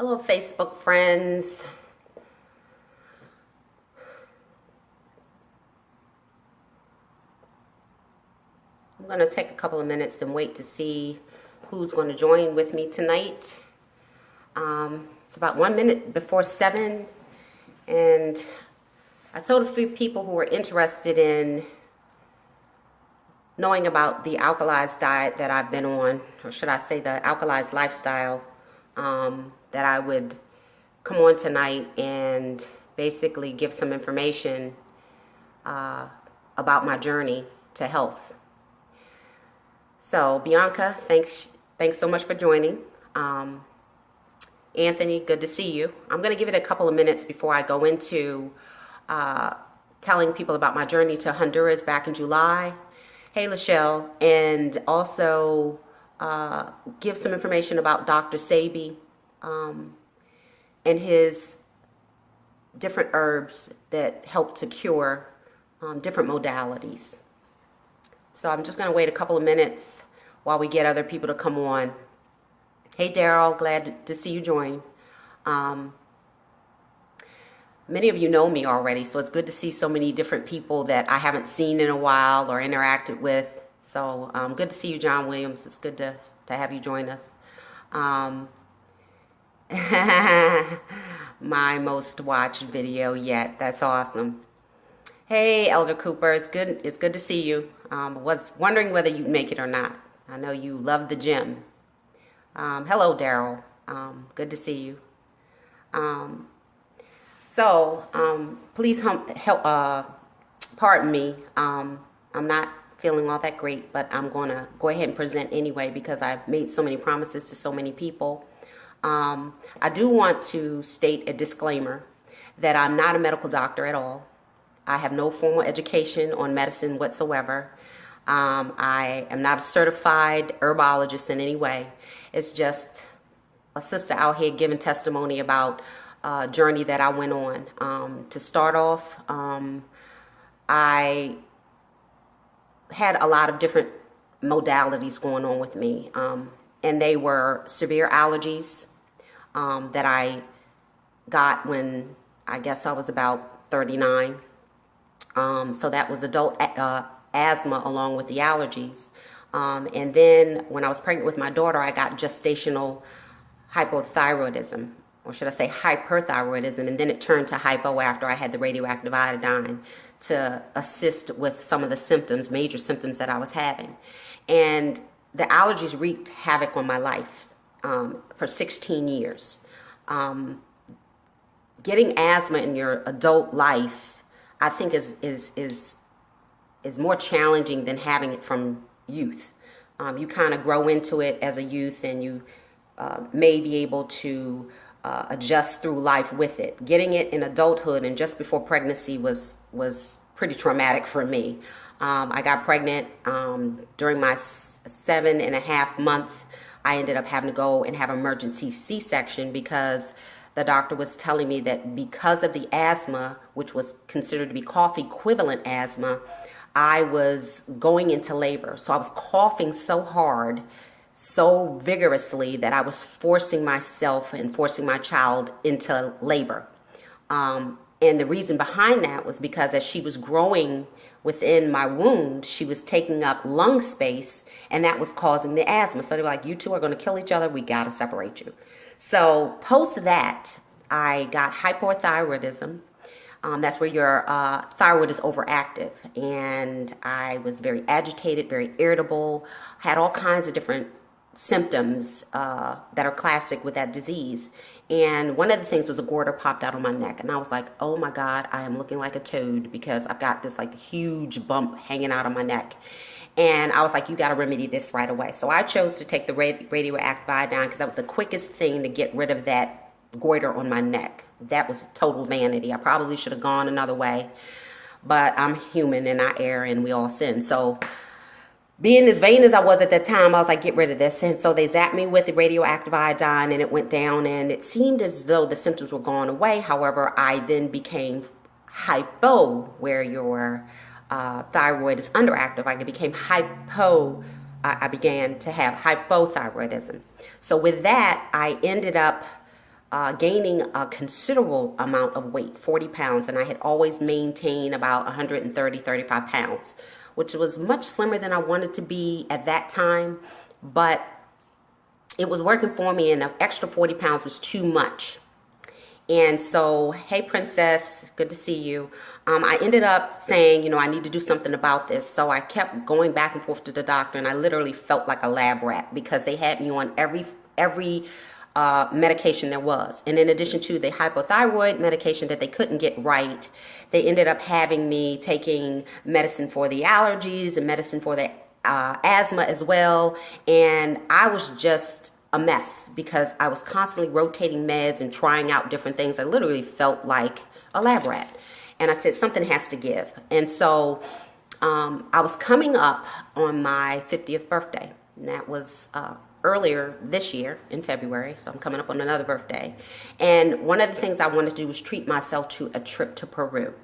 Hello, Facebook friends. I'm going to take a couple of minutes and wait to see who's going to join with me tonight. It's about 1 minute before 7, and I told a few people who were interested in knowing about the Alkalize diet that I've been on, or should I say the Alkalize lifestyle, that I would come on tonight and basically give some information about my journey to health. So Bianca, thanks so much for joining. Anthony, good to see you. I'm going to give it a couple of minutes before I go into telling people about my journey to Honduras back in July. Hey, Lachelle, and also give some information about Dr. Sebi and his different herbs that help to cure different modalities. So I'm just going to wait a couple of minutes while we get other people to come on. Hey, Daryl, glad to see you join. Many of you know me already, so it's good to see so many different people that I haven't seen in a while or interacted with. So good to see you, John Williams. It's good to have you join us. My most watched video yet. That's awesome. Hey, Elder Cooper, it's good to see you. Was wondering whether you'd make it or not. I know you love the gym. Hello, Daryl. Good to see you. Please pardon me. I'm not feeling all that great, but I'm going to go ahead and present anyway because I've made so many promises to so many people. I do want to state a disclaimer that I'm not a medical doctor at all. I have no formal education on medicine whatsoever. I am not a certified herbologist in any way. It's just a sister out here giving testimony about a journey that I went on. To start off, I had a lot of different modalities going on with me, and they were severe allergies that I got when I guess I was about 39. So that was adult asthma along with the allergies. And then when I was pregnant with my daughter, I got gestational hypothyroidism, or should I say hyperthyroidism, and then it turned to hypo after I had the radioactive iodine to assist with some of the symptoms, major symptoms that I was having. And the allergies wreaked havoc on my life for 16 years. Getting asthma in your adult life, I think is more challenging than having it from youth. You kind of grow into it as a youth, and you may be able to adjust through life with it. Getting it in adulthood and just before pregnancy was pretty traumatic for me. I got pregnant during my 7.5 months. I ended up having to go and have an emergency C-section because the doctor was telling me that because of the asthma, which was considered to be cough equivalent asthma, I was going into labor. So I was coughing so hard, so vigorously, that I was forcing myself and forcing my child into labor. And the reason behind that was because as she was growing within my wound, she was taking up lung space, and that was causing the asthma. So they were like, you two are going to kill each other. We got to separate you. So post that, I got hypothyroidism. That's where your thyroid is overactive. And I was very agitated, very irritable, had all kinds of different symptoms that are classic with that disease. And one of the things was a goiter popped out on my neck. And I was like, oh my God, I am looking like a toad because I've got this like huge bump hanging out on my neck. And I was like, you got to remedy this right away. So I chose to take the radioactive iodine because that was the quickest thing to get rid of that goiter on my neck. That was total vanity. I probably should have gone another way, but I'm human and I err and we all sin. So being as vain as I was at that time, I was like, get rid of this. And so they zapped me with the radioactive iodine and it went down, and it seemed as though the symptoms were going away. However, I then became hypo, where your thyroid is underactive. I became hypo. I began to have hypothyroidism. So with that, I ended up gaining a considerable amount of weight, 40 pounds, and I had always maintained about 35 pounds, which was much slimmer than I wanted to be at that time, but it was working for me, and an extra 40 pounds was too much. And so, hey, Princess, good to see you. I ended up saying, I need to do something about this. So I kept going back and forth to the doctor, and I literally felt like a lab rat because they had me on every medication there was. And in addition to the hypothyroid medication that they couldn't get right, they ended up having me taking medicine for the allergies and medicine for the asthma as well. And I was just a mess because I was constantly rotating meds and trying out different things. I literally felt like a lab rat. And I said, something has to give. And so I was coming up on my 50th birthday. And that was earlier this year in February. So I'm coming up on another birthday. And one of the things I wanted to do was treat myself to a trip to Peru.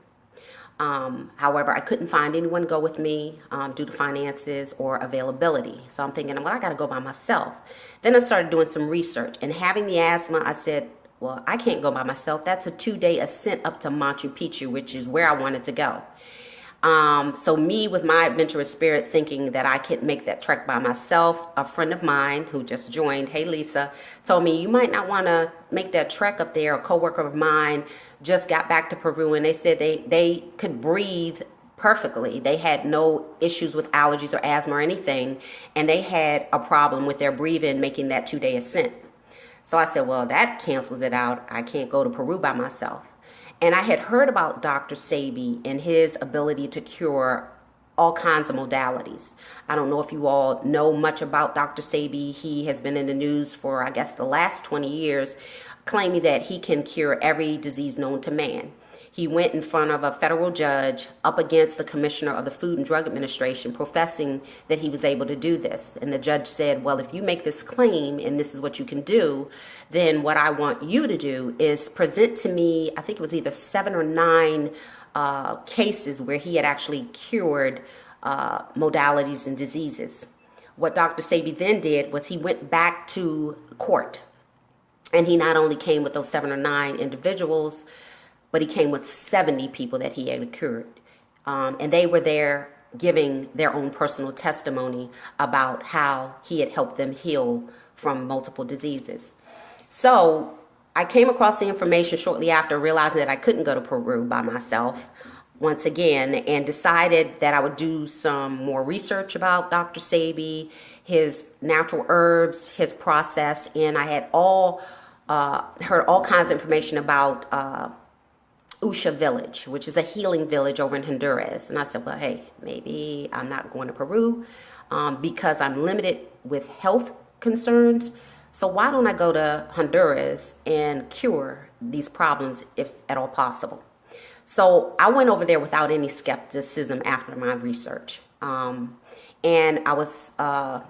However, I couldn't find anyone to go with me due to finances or availability. So I'm thinking, well, I got to go by myself. Then I started doing some research, and having the asthma, I said, well, I can't go by myself. That's a 2-day ascent up to Machu Picchu, which is where I wanted to go. So me with my adventurous spirit thinking that I could make that trek by myself, a friend of mine who just joined, hey Lisa, told me you might not want to make that trek up there. A coworker of mine just got back to Peru, and they said they could breathe perfectly. They had no issues with allergies or asthma or anything, and they had a problem with their breathing making that 2-day ascent. So I said, well, that cancels it out. I can't go to Peru by myself. And I had heard about Dr. Sebi and his ability to cure all kinds of modalities. I don't know if you all know much about Dr. Sebi. He has been in the news for, I guess, the last 20 years, claiming that he can cure every disease known to man. He went in front of a federal judge up against the commissioner of the Food and Drug Administration, professing that he was able to do this. And the judge said, well, if you make this claim and this is what you can do, then what I want you to do is present to me, I think it was either 7 or 9 cases where he had actually cured modalities and diseases. What Dr. Sebi then did was he went back to court, and he not only came with those 7 or 9 individuals, but he came with 70 people that he had cured. And they were there giving their own personal testimony about how he had helped them heal from multiple diseases. So I came across the information shortly after, realizing that I couldn't go to Peru by myself once again, and decided that I would do some more research about Dr. Sebi, his natural herbs, his process. And I had heard all kinds of information about Usha village, which is a healing village over in Honduras. And I said, well, hey, maybe I'm not going to Peru because I'm limited with health concerns. So why don't I go to Honduras and cure these problems if at all possible? So I went over there without any skepticism after my research. And I was a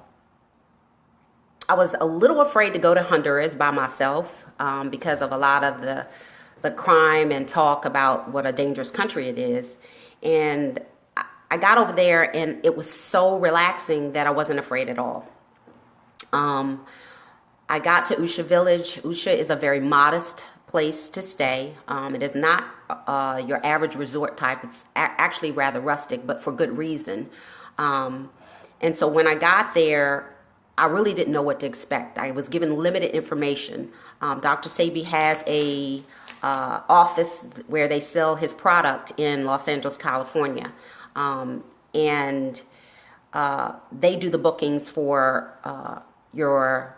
little afraid to go to Honduras by myself because of a lot of the crime and talk about what a dangerous country it is. And I got over there, and it was so relaxing that I wasn't afraid at all. I got to Usha village. Usha is a very modest place to stay. It is not your average resort type. It's actually rather rustic, but for good reason. And so when I got there, I really didn't know what to expect. I was given limited information. Dr. Sebi has a office where they sell his product in Los Angeles, California. And they do the bookings for your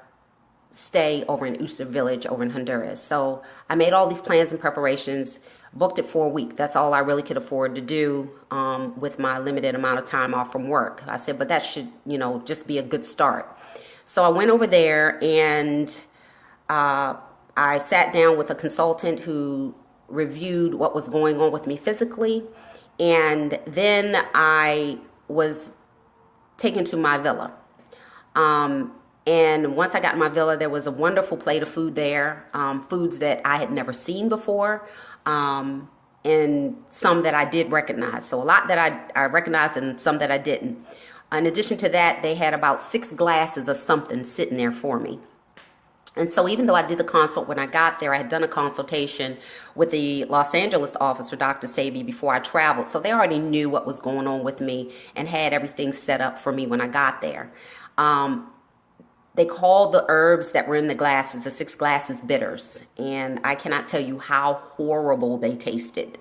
stay over in Usha village over in Honduras. So I made all these plans and preparations, booked it for a week. That's all I really could afford to do with my limited amount of time off from work. I said, but that should, just be a good start. So I went over there, and I sat down with a consultant who reviewed what was going on with me physically. And then I was taken to my villa. And once I got in my villa, there was a wonderful plate of food there, foods that I had never seen before, and some that I did recognize. So a lot that I recognized and some that I didn't. In addition to that, they had about 6 glasses of something sitting there for me. And so even though I did the consult when I got there, I had done a consultation with the Los Angeles office for Dr. Sebi before I traveled. So they already knew what was going on with me and had everything set up for me when I got there. They called the herbs that were in the glasses, the 6 glasses, bitters. And I cannot tell you how horrible they tasted.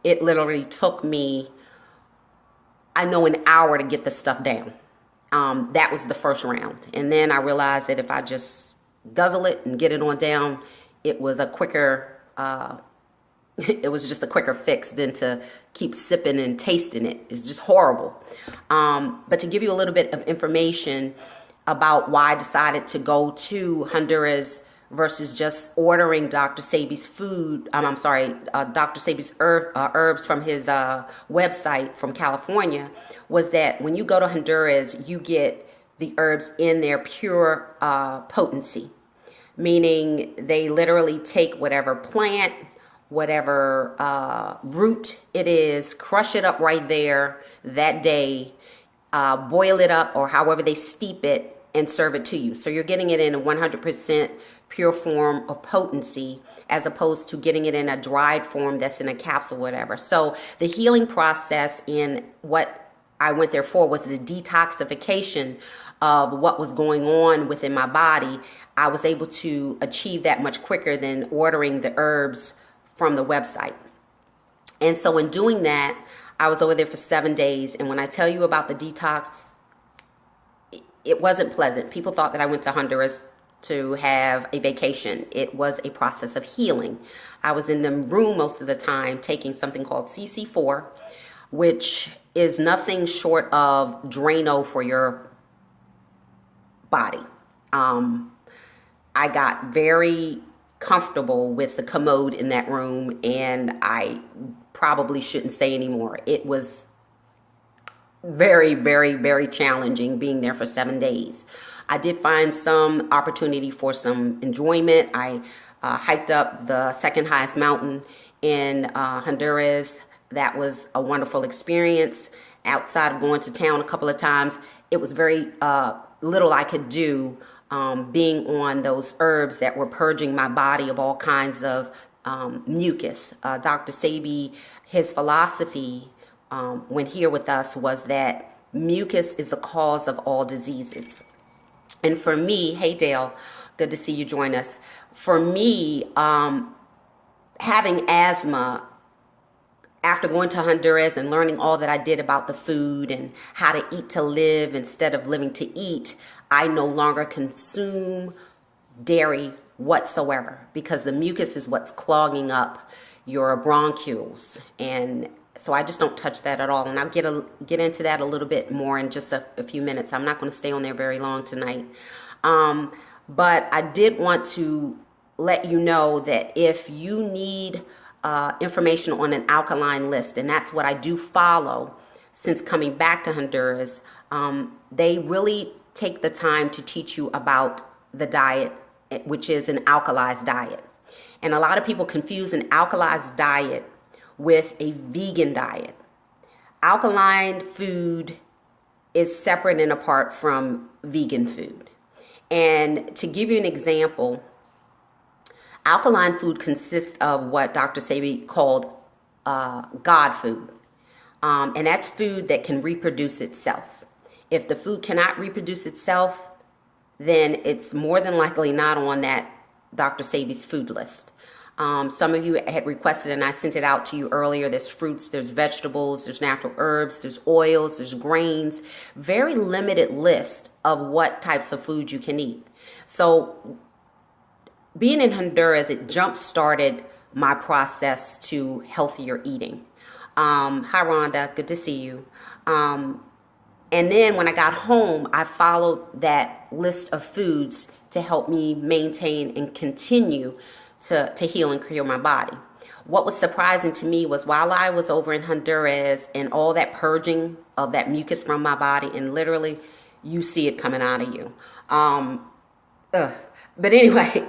It literally took me, I know, an hour to get the stuff down. That was the first round. And then I realized that if I just guzzle it and get it on down, it was a quicker, it was just a quicker fix than to keep sipping and tasting it. It's just horrible. But to give you a little bit of information about why I decided to go to Honduras versus just ordering Dr. Sebi's food, Dr. Sebi's herbs from his website from California, was that when you go to Honduras, you get the herbs in their pure potency, meaning they literally take whatever plant, whatever root it is, crush it up right there that day, boil it up or however they steep it, and serve it to you. So you're getting it in a 100% pure form of potency, as opposed to getting it in a dried form that's in a capsule, whatever. So the healing process in what I went there for was the detoxification of what was going on within my body. I was able to achieve that much quicker than ordering the herbs from the website. And so in doing that, I was over there for 7 days. And when I tell you about the detox, it wasn't pleasant. People thought that I went to Honduras to have a vacation. It was a process of healing. I was in the room most of the time taking something called CC4, which is nothing short of Drano for your body. I got very comfortable with the commode in that room, and I probably shouldn't say anymore. It was very, very, very challenging being there for 7 days. I did find some opportunity for some enjoyment. I hiked up the second highest mountain in Honduras. That was a wonderful experience. Outside of going to town a couple of times, it was very little I could do being on those herbs that were purging my body of all kinds of mucus. Dr. Sebi, his philosophy when here with us was that mucus is the cause of all diseases. And for me, hey Dale, good to see you join us. For me, having asthma, after going to Honduras and learning all that I did about the food and how to eat to live instead of living to eat, I no longer consume dairy whatsoever, because the mucus is what's clogging up your bronchioles. And so I just don't touch that at all. And I'll get into that a little bit more in just a few minutes. I'm not going to stay on there very long tonight. But I did want to let you know that if you need information on an alkaline list, and that's what I do follow since coming back to Honduras, they really take the time to teach you about the diet, which is an Alkalize diet. And a lot of people confuse an Alkalize diet with a vegan diet. Alkaline food is separate and apart from vegan food. And to give you an example, alkaline food consists of what Dr. Sebi called God food. And that's food that can reproduce itself. If the food cannot reproduce itself, then it's more than likely not on that Dr. Sebi's food list. Some of you had requested, and I sent it out to you earlier, there's fruits, there's vegetables, there's natural herbs, there's oils, there's grains, very limited list of what types of food you can eat. So being in Honduras, it jump-started my process to healthier eating. Hi, Rhonda. Good to see you. And then when I got home, I followed that list of foods to help me maintain and continue to heal and cure my body. What was surprising to me was while I was over in Honduras and all that purging of that mucus from my body, and literally you see it coming out of you. But anyway,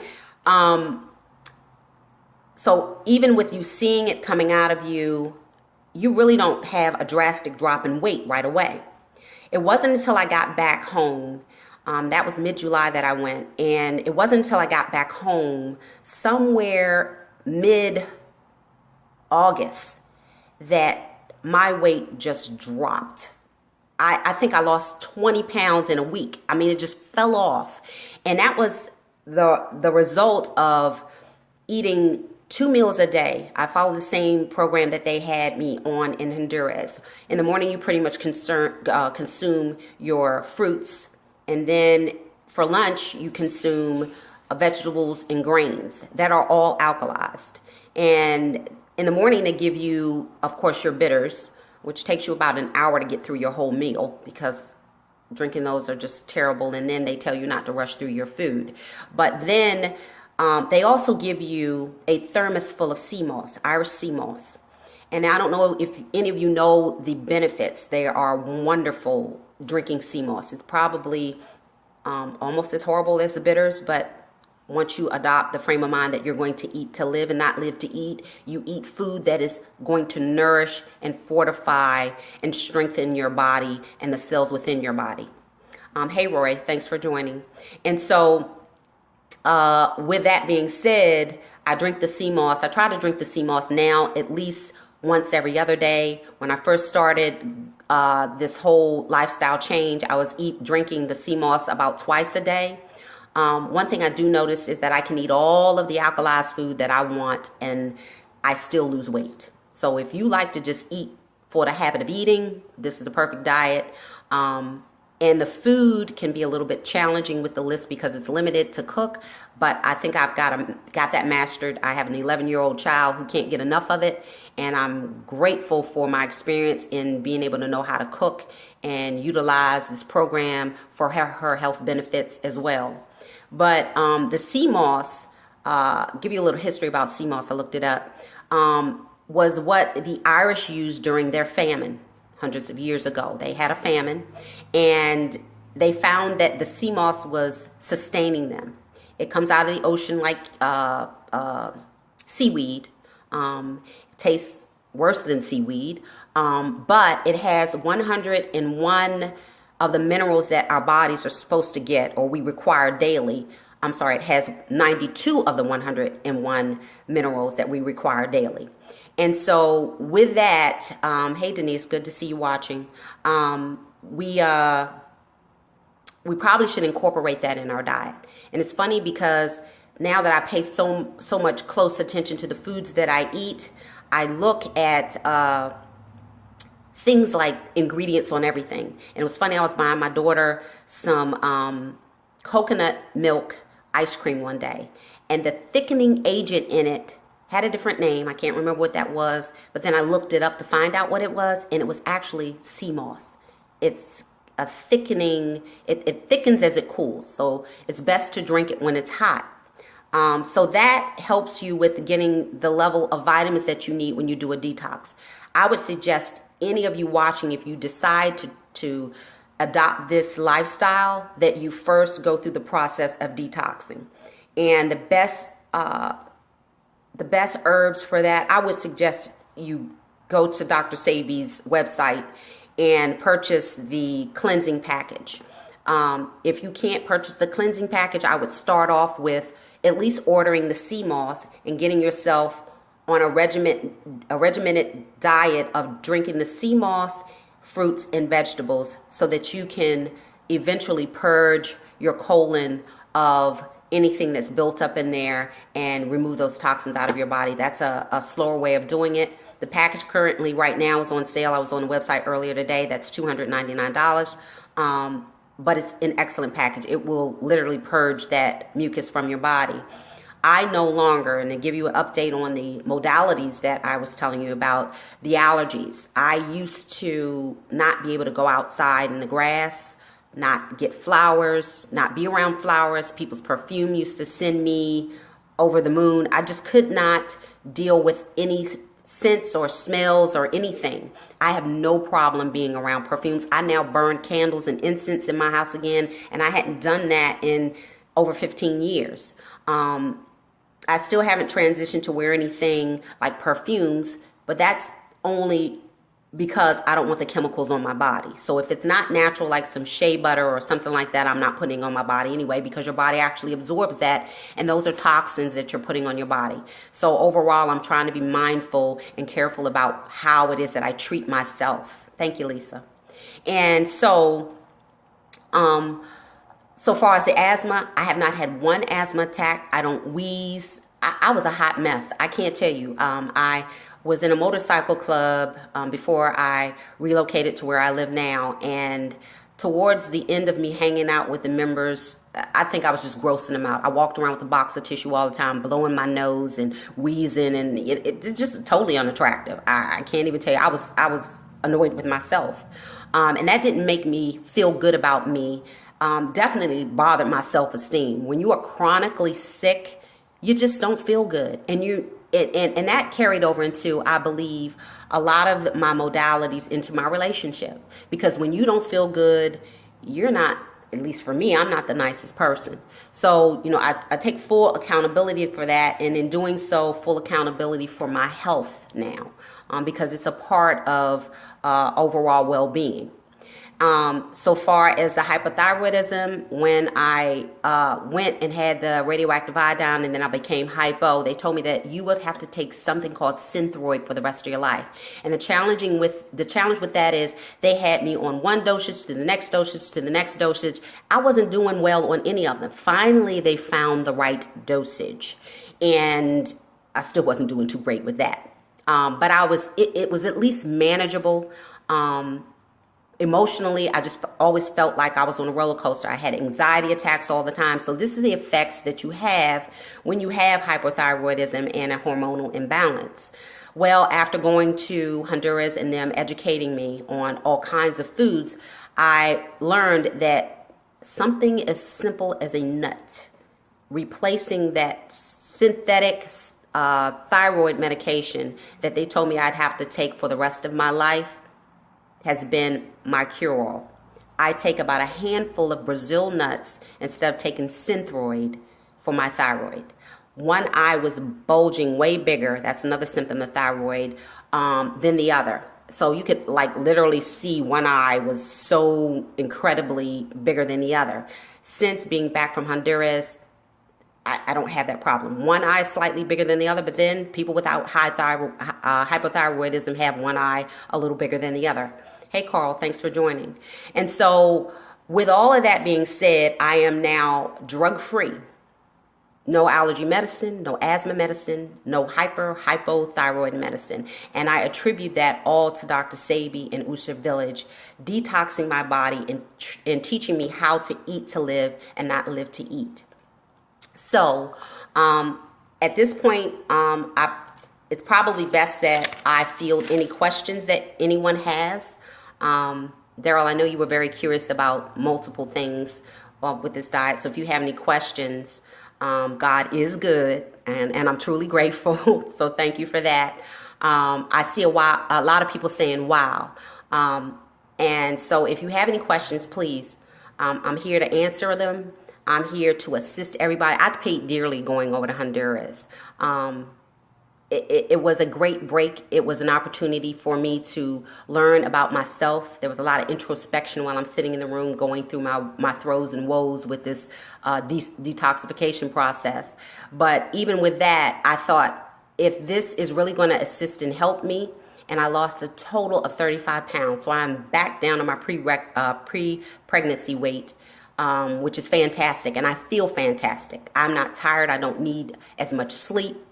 so even with you seeing it coming out of you, you really don't have a drastic drop in weight right away. It wasn't until I got back home That was mid-July that I went. And it wasn't until I got back home, somewhere mid-August, that my weight just dropped. I think I lost 20 pounds in a week. I mean, it just fell off. And that was the result of eating 2 meals a day. I follow the same program that they had me on in Honduras. In the morning, you pretty much consume your fruits. And then for lunch, you consume vegetables and grains that are all alkalized. And in the morning, they give you, of course, your bitters, which takes you about an hour to get through your whole meal because drinking those are just terrible. And then they tell you not to rush through your food. But then they also give you a thermos full of sea moss, Irish sea moss. And I don't know if any of you know the benefits. They are wonderful drinking sea moss. It's probably almost as horrible as the bitters, but once you adopt the frame of mind that you're going to eat to live and not live to eat, you eat food that is going to nourish and fortify and strengthen your body and the cells within your body. Hey, Roy, thanks for joining. And so with that being said, I drink the sea moss. I try to drink the sea moss now at least once every other day. When I first started this whole lifestyle change, I was drinking the sea moss about twice a day. One thing I do notice is that I can eat all of the alkalized food that I want and I still lose weight. So if you like to just eat for the habit of eating, this is the perfect diet. And the food can be a little bit challenging with the list because it's limited to cook, but I think I've got that mastered. I have an 11-year-old child who can't get enough of it, and I'm grateful for my experience in being able to know how to cook and utilize this program for her health benefits as well. But the sea moss, give you a little history about sea moss, I looked it up, was what the Irish used during their famine. Hundreds of years ago, they had a famine, and they found that the sea moss was sustaining them. It comes out of the ocean like seaweed. It tastes worse than seaweed, but it has 101 of the minerals that our bodies are supposed to get or we require daily. I'm sorry, it has 92 of the 101 minerals that we require daily. And so with that, hey Denise, good to see you watching. We probably should incorporate that in our diet. And it's funny because now that I pay so much close attention to the foods that I eat, I look at things like ingredients on everything. And it was funny, I was buying my daughter some coconut milk ice cream one day, and the thickening agent in it had a different name. I can't remember what that was, but then I looked it up to find out what it was, and it was actually sea moss. It's a thickening, it thickens as it cools, so it's best to drink it when it's hot. So that helps you with getting the level of vitamins that you need when you do a detox. I would suggest any of you watching, if you decide to adopt this lifestyle, that you first go through the process of detoxing. And the best herbs for that, I would suggest you go to Dr. Sebi's website and purchase the cleansing package. If you can't purchase the cleansing package, I would start off with at least ordering the sea moss and getting yourself on a regimented diet of drinking the sea moss, fruits, and vegetables so that you can eventually purge your colon of anything that's built up in there and remove those toxins out of your body. That's a slower way of doing it. The package currently right now is on sale. I was on the website earlier today. That's $299. But it's an excellent package. It will literally purge that mucus from your body. I no longer, and to give you an update on the modalities that I was telling you about, the allergies. I used to not be able to go outside in the grass, not get flowers, not be around flowers. People's perfume used to send me over the moon. I just could not deal with any scents or smells or anything. I have no problem being around perfumes. I now burn candles and incense in my house again, and I hadn't done that in over 15 years. I still haven't transitioned to wear anything like perfumes, but that's only because I don't want the chemicals on my body. So if it's not natural, like some shea butter or something like that, I'm not putting on my body anyway, because your body actually absorbs that, and those are toxins that you're putting on your body. So overall, I'm trying to be mindful and careful about how it is that I treat myself. Thank you, Lisa. And so far as the asthma, I have not had one asthma attack. I don't wheeze. I was a hot mess. I can't tell you. I was in a motorcycle club before I relocated to where I live now. And towards the end of me hanging out with the members, I think I was just grossing them out. I walked around with a box of tissue all the time, blowing my nose and wheezing, and it's just totally unattractive. I can't even tell you. I was annoyed with myself. And that didn't make me feel good about me. Definitely bothered my self-esteem. When you are chronically sick, you just don't feel good. And that carried over into, I believe, a lot of my modalities into my relationship. Because when you don't feel good, you're not, at least for me, I'm not the nicest person. So, I take full accountability for that. And in doing so, full accountability for my health now. Because it's a part of overall well-being. So far as the hypothyroidism, when I went and had the radioactive iodine and then I became hypo, they told me that you would have to take something called Synthroid for the rest of your life. And the challenge with that is they had me on one dosage to the next dosage to the next dosage. I wasn't doing well on any of them. Finally, they found the right dosage, and I still wasn't doing too great with that. But it was at least manageable. Emotionally, I just always felt like I was on a roller coaster. I had anxiety attacks all the time. So this is the effects that you have when you have hypothyroidism and a hormonal imbalance. Well, after going to Honduras and them educating me on all kinds of foods, I learned that something as simple as a nut, replacing that synthetic thyroid medication that they told me I'd have to take for the rest of my life, has been my cure-all. I take about a handful of Brazil nuts instead of taking Synthroid for my thyroid. One eye was bulging way bigger, that's another symptom of thyroid, than the other. So you could literally see one eye was so incredibly bigger than the other. Since being back from Honduras, I don't have that problem. One eye is slightly bigger than the other, but then people without hypothyroidism have one eye a little bigger than the other. Hey, Carl, thanks for joining. And so with all of that being said, I am now drug-free. No allergy medicine, no asthma medicine, no hypothyroid medicine. And I attribute that all to Dr. Sebi and Usha Village, detoxing my body and teaching me how to eat to live and not live to eat. So at this point, it's probably best that I field any questions that anyone has. Daryl, I know you were very curious about multiple things with this diet. So if you have any questions, God is good, and I'm truly grateful. So thank you for that. I see a lot of people saying, wow. And so if you have any questions, please, I'm here to answer them. I'm here to assist everybody. I paid dearly going over to Honduras. It was a great break. It was an opportunity for me to learn about myself. There was a lot of introspection while I'm sitting in the room going through my throes and woes with this detoxification process. But even with that, I thought, if this is really going to assist and help me, and I lost a total of 35 pounds. So I'm back down to my pre-pregnancy weight, which is fantastic. And I feel fantastic. I'm not tired. I don't need as much sleep.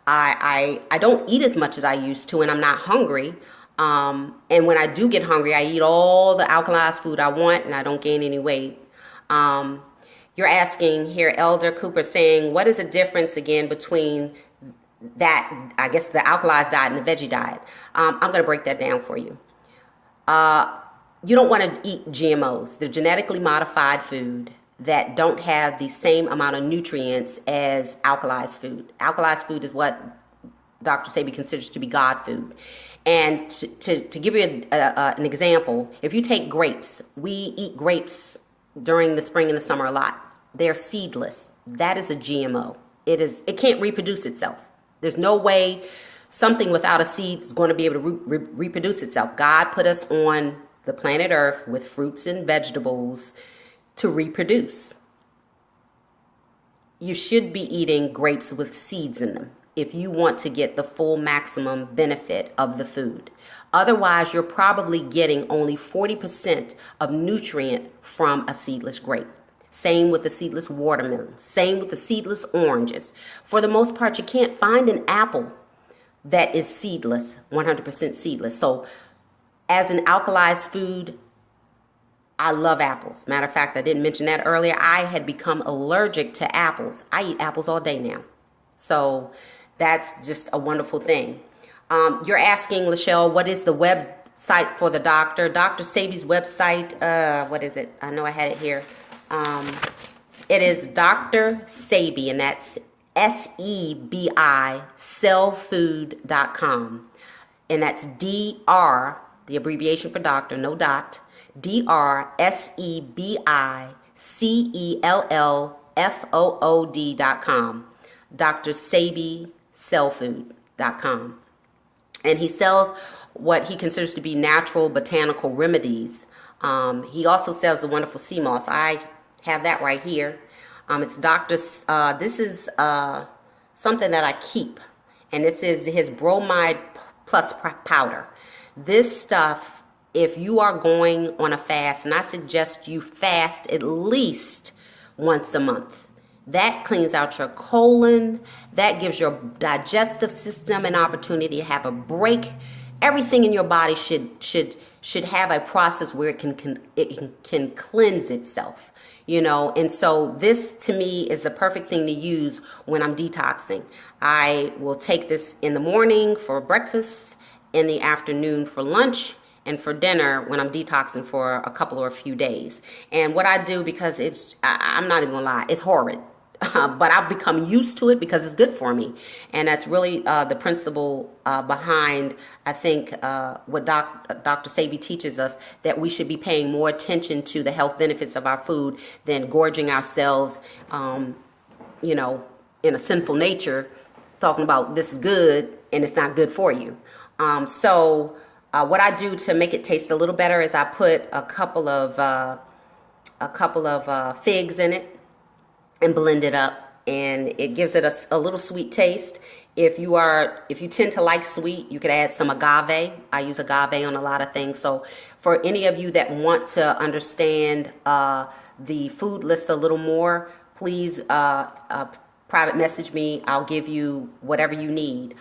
I don't eat as much as I used to, and I'm not hungry. And when I do get hungry, I eat all the Alkalize food I want, and I don't gain any weight. You're asking here, Elder Cooper, saying, what is the difference again between that, I guess, the Alkalize diet and the veggie diet? I'm going to break that down for you. You don't want to eat GMOs. They're genetically modified food that don't have the same amount of nutrients as Alkalize food. Alkalize food is what Dr. Sebi considers to be God food. And to give you an example, if you take grapes, we eat grapes during the spring and the summer a lot. They're seedless. That is a GMO. It can't reproduce itself. There's no way something without a seed is going to be able to reproduce itself. God put us on the planet Earth with fruits and vegetables to reproduce. You should be eating grapes with seeds in them if you want to get the full maximum benefit of the food. Otherwise, you're probably getting only 40% of nutrient from a seedless grape. Same with the seedless watermelon. Same with the seedless oranges. For the most part, you can't find an apple that is seedless, 100% seedless. So as an alkalized food, I love apples. Matter of fact, I didn't mention that earlier. I had become allergic to apples. I eat apples all day now. So that's just a wonderful thing. You're asking, Lachelle, what is the website for the doctor? Dr. Sebi's website, what is it? I know I had it here. It is Dr. Sebi, and that's SEBI, cellfood.com. And that's DR, the abbreviation for doctor, no dot, DRSEBICELLFOOD.com. Dr. Sebi, cellfood.com. And he sells what he considers to be natural botanical remedies. He also sells the wonderful sea moss. I have that right here. It's this is something that I keep. And this is his bromide plus powder. This stuff, if you are going on a fast, and I suggest you fast at least once a month. That cleans out your colon. That gives your digestive system an opportunity to have a break. Everything in your body should have a process where it can cleanse itself, you know. And so this to me is the perfect thing to use when I'm detoxing. I will take this in the morning for breakfast, in the afternoon for lunch, and for dinner when I'm detoxing for a couple or a few days. And what I do, because I'm not even gonna lie, it's horrid. But I've become used to it because it's good for me. And that's really the principle behind, I think, what Dr. Sebi teaches us, that we should be paying more attention to the health benefits of our food than gorging ourselves, you know, in a sinful nature, talking about this is good and it's not good for you. So what I do to make it taste a little better is I put a couple of figs in it and blend it up, and it gives it a little sweet taste. If you tend to like sweet, you could add some agave. I use agave on a lot of things. So for any of you that want to understand the food list a little more, please private message me. I'll give you whatever you need.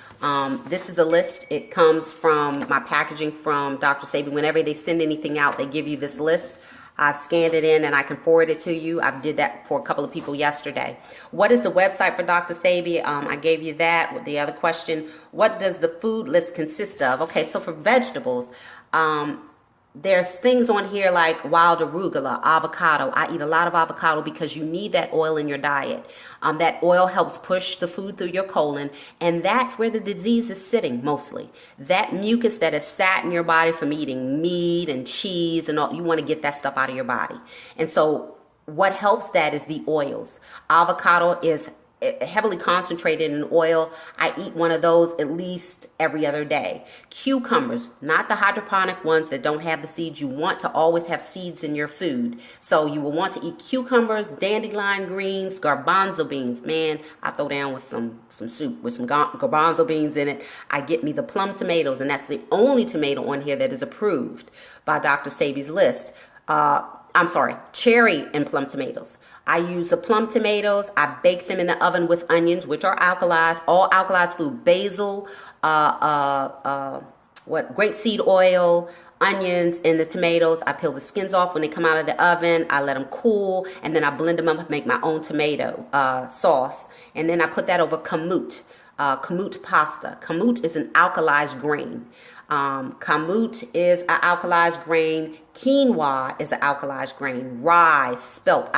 This is the list. It comes from my packaging from Dr. Sebi. Whenever they send anything out, they give you this list. I've scanned it in and I can forward it to you. I did that for a couple of people yesterday. What is the website for Dr. Sebi? I gave you that. With the other question, what does the food list consist of? Okay, so for vegetables, there's things on here like wild arugula, avocado. I eat a lot of avocado because you need that oil in your diet. That oil helps push the food through your colon, and that's where the disease is sitting mostly. That mucus that is sat in your body from eating meat and cheese and all, you want to get that stuff out of your body. And so what helps that is the oils. Avocado is heavily concentrated in oil. I eat one of those at least every other day. Cucumbers, not the hydroponic ones that don't have the seeds. You want to always have seeds in your food. So you will want to eat cucumbers, dandelion greens, garbanzo beans. Man, I throw down with some soup with some garbanzo beans in it. I get me the plum tomatoes, and that's the only tomato on here that is approved by Dr. Sebi's list. Cherry and plum tomatoes. I use the plum tomatoes. I bake them in the oven with onions, which are alkalized, all alkalized food, basil, grapeseed oil, onions, and the tomatoes. I peel the skins off when they come out of the oven. I let them cool, and then I blend them up and make my own tomato sauce. And then I put that over kamut pasta. Kamut is an alkalized grain. Kamut is an alkalized grain. Quinoa is an alkalized grain. Rye, spelt.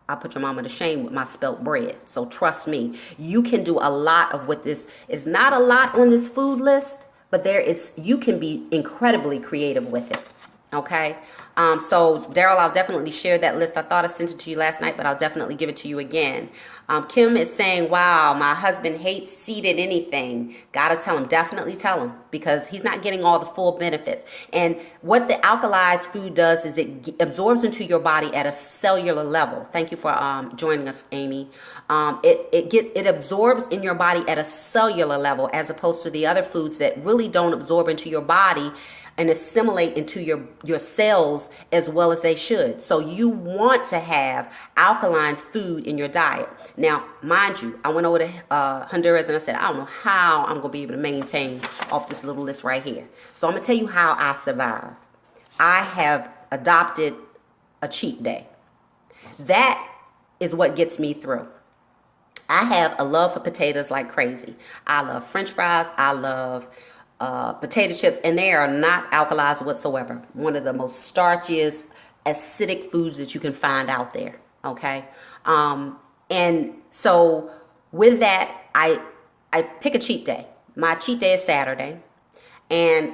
I put your mama to shame with my spelt bread. So trust me, you can do a lot of what this is. Not a lot on this food list, but you can be incredibly creative with it. Okay. So Daryl, I'll definitely share that list. I thought I sent it to you last night, but I'll definitely give it to you again. Kim is saying, wow, my husband hates seeded anything. Gotta tell him, definitely tell him, because he's not getting all the full benefits. And what the alkalized food does is it absorbs into your body at a cellular level. Thank you for joining us, Amy. It absorbs in your body at a cellular level, as opposed to the other foods that really don't absorb into your body and assimilate into your cells as well as they should. So you want to have alkaline food in your diet. Now, mind you, I went over to Honduras and I said, I don't know how I'm going to be able to maintain off this little list right here. So I'm going to tell you how I survive. I have adopted a cheat day. That is what gets me through. I have a love for potatoes like crazy. I love French fries. I love potato chips, and they are not alkalized whatsoever. One of the most starchiest, acidic foods that you can find out there. Okay, and so with that, I pick a cheat day. My cheat day is Saturday, and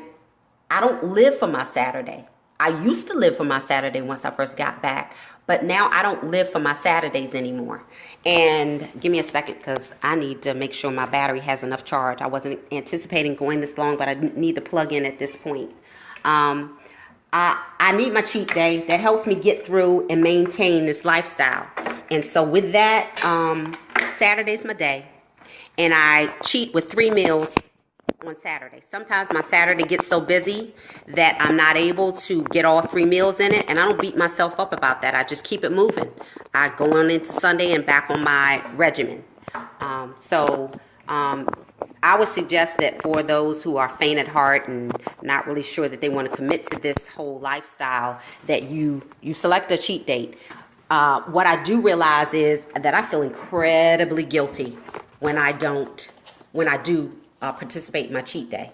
I don't live for my Saturday. I used to live for my Saturday once I first got back, but now I don't live for my Saturdays anymore. And give me a second because I need to make sure my battery has enough charge. I wasn't anticipating going this long, but I need to plug in at this point. I need my cheat day. That helps me get through and maintain this lifestyle. And so with that, Saturday's my day. And I cheat with 3 meals on Saturday. Sometimes my Saturday gets so busy that I'm not able to get all 3 meals in it, and I don't beat myself up about that. I just keep it moving. I go on into Sunday and back on my regimen. I would suggest that for those who are faint at heart and not really sure that they want to commit to this whole lifestyle, that you select a cheat date. What I do realize is that I feel incredibly guilty when I do participate in my cheat day.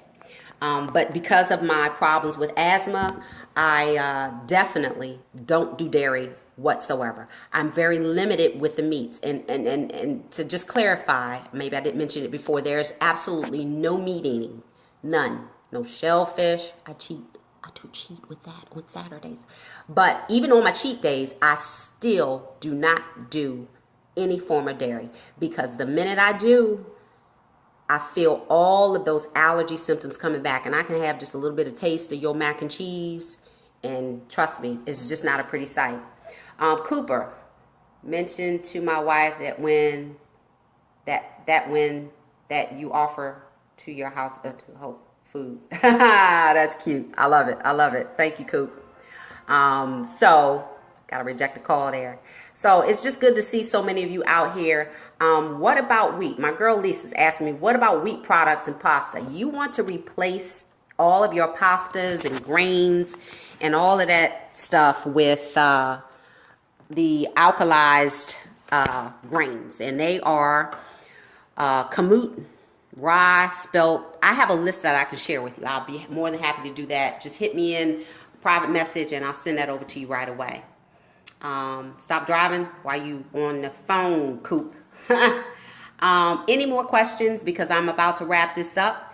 But because of my problems with asthma, I definitely don't do dairy whatsoever. I'm very limited with the meats. And to just clarify, maybe I didn't mention it before, there's absolutely no meat eating. None. No shellfish. I do cheat with that on Saturdays. But even on my cheat days, I still do not do any form of dairy. Because the minute I do, I feel all of those allergy symptoms coming back, and I can have just a little bit of taste of your mac and cheese, and trust me, it's just not a pretty sight. Cooper mentioned to my wife that when you offer to your house to hope food. That's cute. I love it. Thank you, Coop. So gotta reject the call there. So it's just good to see so many of you out here. What about wheat? My girl Lisa's asking me, what about wheat products and pasta? You want to replace all of your pastas and grains and all of that stuff with the alkalized grains. And they are kamut, rye, spelt. I have a list that I can share with you. I'll be more than happy to do that. Just hit me in a private message and I'll send that over to you right away. Stop driving while you on the phone, Coop. Any more questions? Because I'm about to wrap this up.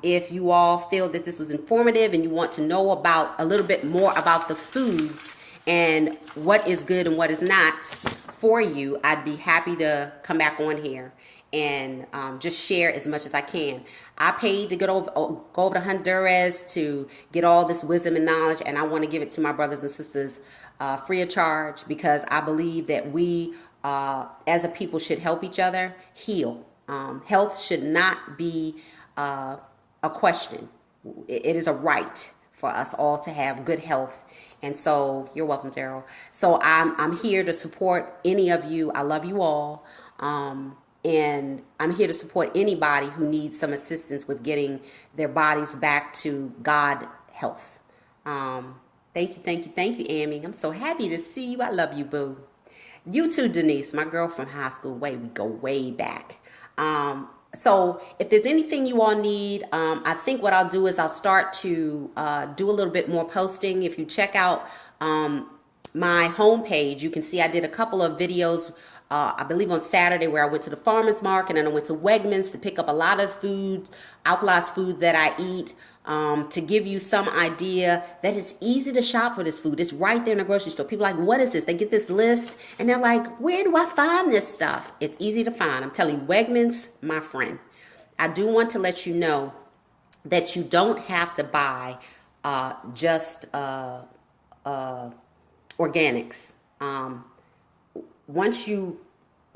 If you all feel that this was informative and you want to know about a little bit more about the foods and what is good and what is not for you, I'd be happy to come back on here and just share as much as I can. I paid to go over to Honduras to get all this wisdom and knowledge, and I want to give it to my brothers and sisters free of charge, because I believe that we as a people should help each other heal. Health should not be a question. It is a right for us all to have good health. And so you're welcome, Daryl. So I'm here to support any of you. I love you all. And I'm here to support anybody who needs some assistance with getting their bodies back to God health. Thank you, Amy. I'm so happy to see you. I love you, boo. You too, Denise, my girl from high school. We go way back. So if there's anything you all need, I think what I'll do is I'll start to do a little bit more posting. If you check out my homepage, you can see I did a couple of videos, I believe on Saturday, where I went to the farmer's market and I went to Wegmans to pick up a lot of food, Alkalize food that I eat, to give you some idea that it's easy to shop for this food. It's right there in the grocery store. People are like, what is this? They get this list and they're like, where do I find this stuff? It's easy to find. I'm telling you, Wegmans, my friend. I do want to let you know that you don't have to buy just organics. Once you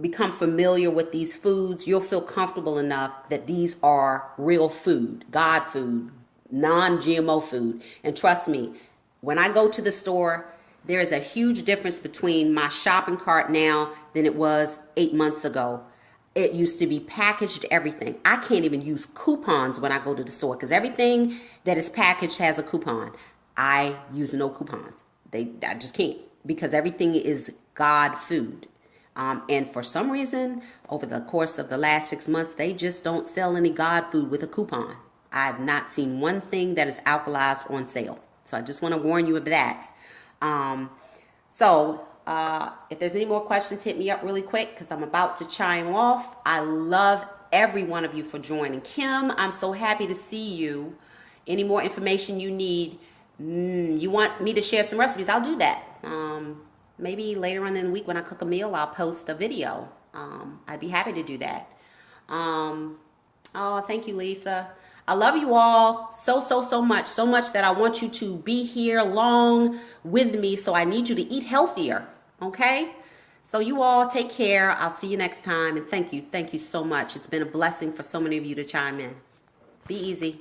become familiar with these foods, you'll feel comfortable enough that these are real food, God food, non-GMO food. And trust me, when I go to the store, there is a huge difference between my shopping cart now than it was 8 months ago. It used to be packaged everything. I can't even use coupons when I go to the store because everything that is packaged has a coupon. I use no coupons. I just can't, because everything is God food. And for some reason, over the course of the last 6 months, they just don't sell any God food with a coupon. I've not seen one thing that is Alkalized on sale. So I just want to warn you of that. If there's any more questions, hit me up really quick because I'm about to chime off. I love every one of you for joining. Kim, I'm so happy to see you. Any more information you need, you want me to share some recipes, I'll do that. Maybe later on in the week when I cook a meal, I'll post a video. I'd be happy to do that. Oh, thank you, Lisa. I love you all so much. So much that I want you to be here along with me. So I need you to eat healthier. Okay? So you all take care. I'll see you next time. And thank you. Thank you so much. It's been a blessing for so many of you to chime in. Be easy.